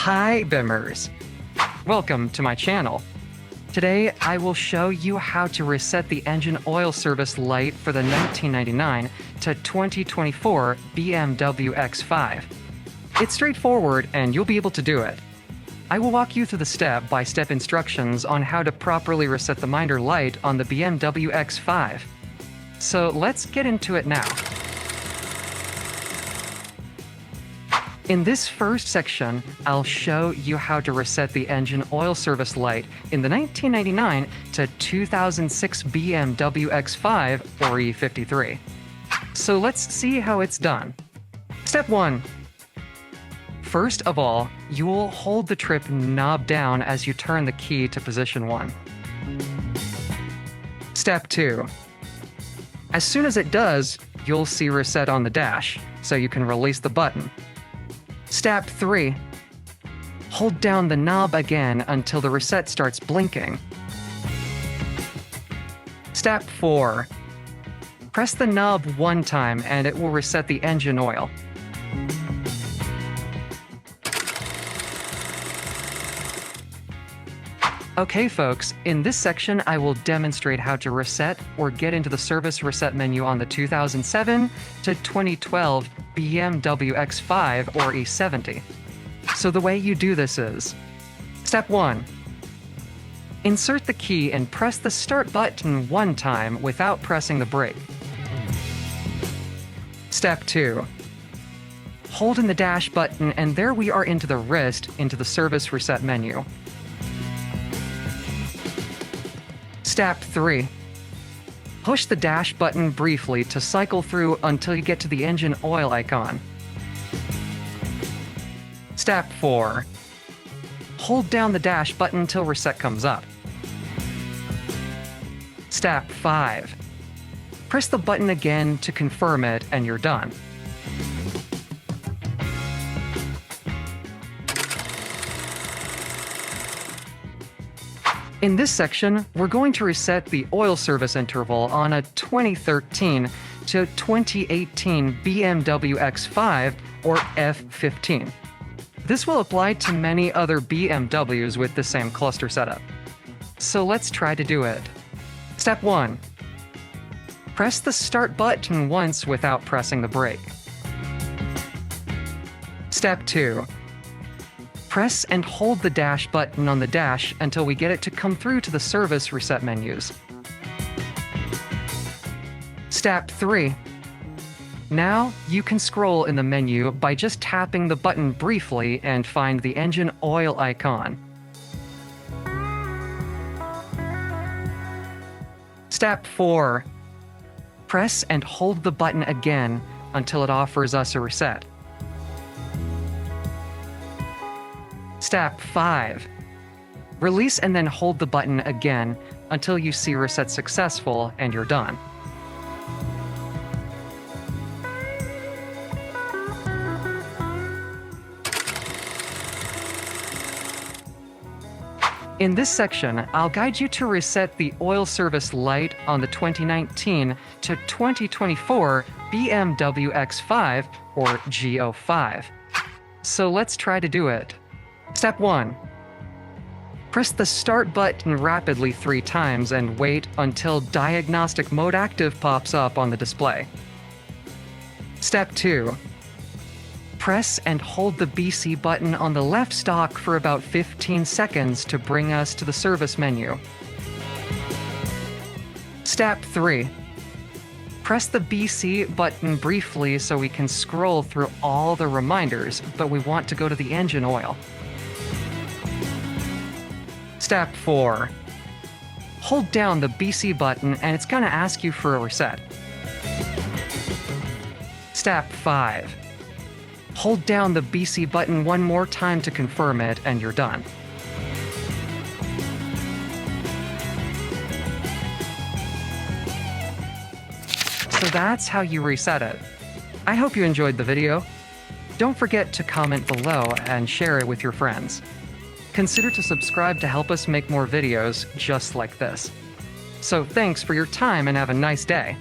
Hi Bimmers! Welcome to my channel. Today I will show you how to reset the engine oil service light for the 1999 to 2024 BMW X5. It's straightforward and you'll be able to do it. I will walk you through the step-by-step instructions on how to properly reset the minder light on the BMW X5. So let's get into it now. In this first section, I'll show you how to reset the engine oil service light in the 1999 to 2006 BMW X5 or E53. So let's see how it's done. Step 1. First of all, you will hold the trip knob down as you turn the key to position 1. Step 2. As soon as it does, you'll see reset on the dash, so you can release the button. Step 3. Hold down the knob again until the reset starts blinking. Step 4. Press the knob one time and it will reset the engine oil. Okay folks, in this section I will demonstrate how to reset or get into the service reset menu on the 2007 to 2012 BMW X5 or E70. So the way you do this is: Step 1. Insert the key and press the start button one time without pressing the brake. Step 2. Hold in the dash button and there we are into the wrist into the service reset menu. Step 3. Push the dash button briefly to cycle through until you get to the engine oil icon. Step 4. Hold down the dash button until reset comes up. Step 5. Press the button again to confirm it and you're done. In this section, we're going to reset the oil service interval on a 2013 to 2018 BMW X5 or F15. This will apply to many other BMWs with the same cluster setup. So let's try to do it. Step 1. Press the start button once without pressing the brake. Step 2. Press and hold the dash button on the dash until we get it to come through to the service reset menus. Step 3. Now you can scroll in the menu by just tapping the button briefly and find the engine oil icon. Step 4. Press and hold the button again until it offers us a reset. Step 5. Release and then hold the button again until you see reset successful and you're done. In this section, I'll guide you to reset the oil service light on the 2019 to 2024 BMW X5 or G05. So let's try to do it. Step 1. Press the start button rapidly 3 times and wait until Diagnostic Mode Active pops up on the display. Step 2. Press and hold the BC button on the left stalk for about 15 seconds to bring us to the service menu. Step 3. Press the BC button briefly so we can scroll through all the reminders, but we want to go to the engine oil. Step 4. Hold down the BC button and it's going to ask you for a reset. Step 5. Hold down the BC button one more time to confirm it and you're done. So that's how you reset it. I hope you enjoyed the video. Don't forget to comment below and share it with your friends. Consider to subscribe to help us make more videos just like this. So thanks for your time and have a nice day.